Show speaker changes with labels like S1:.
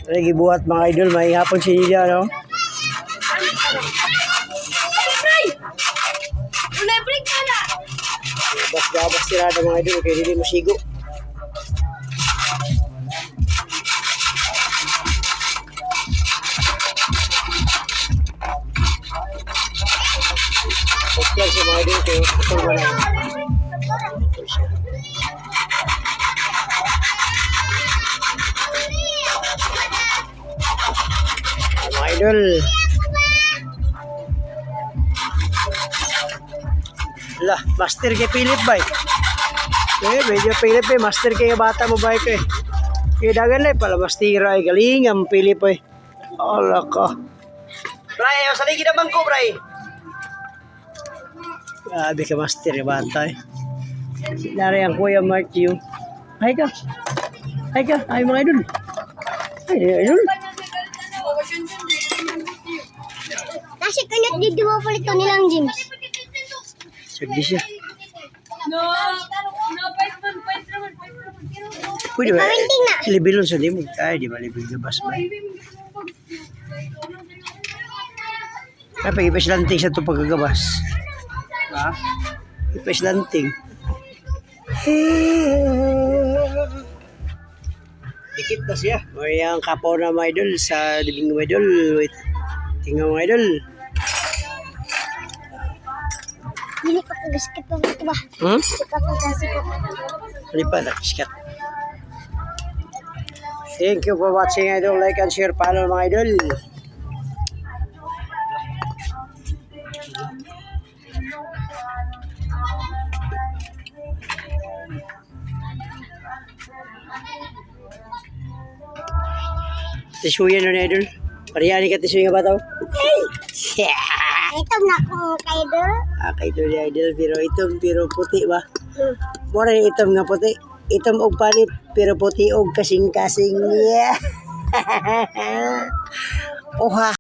S1: Lagi buhat mga idol, may hapon sinilya, no? Gabas tirada mga idol, kaya hindi masigo. Yan sa mga idol, kaya putol mo lang. Mga idol. Lah, master kay Philip ba? Medyo Philip master kay bata mo ba ko eh. Kaya dagan na pala mastira ay galing ang Philip eh. Ala ka. Bray, sa ligi na bangko, Bray. Grabe ka master kay bata eh. Sinari ang Kuya Matthew. Ay ka. Ay mga idol. Ay idol.
S2: Kasi kanyat di mo palit to nilang James.
S1: Sagdi siya.
S2: No,
S1: Pwede ba?
S2: Paminting na.
S1: Libilon sa di mo. Ay, di ba libil gabas ba? Kaya pag ipaslanting sa ito pagkagabas. Ha? Ipaslanting. Dikit na siya. May ang kapaw na mga idol sa libing mga idol. Wait. Tingnan mga idol.
S2: Hindi ka pagaskat pa ito ba?
S1: Hmm?
S2: Hindi ka pagaskat.
S1: Hindi pa nakiskat. Thank you for watching idol. Like and share. Follow mga idol. Tisuyan na idol. Pariyani ka tisuyan ba tao? Hey! Yeah!
S2: Ito na kong kaidol.
S1: Ito ni idol pero puti ba? Mura yung itom nga puti. Itom og panit pero puti og kasing-kasing. Yeah! Oha!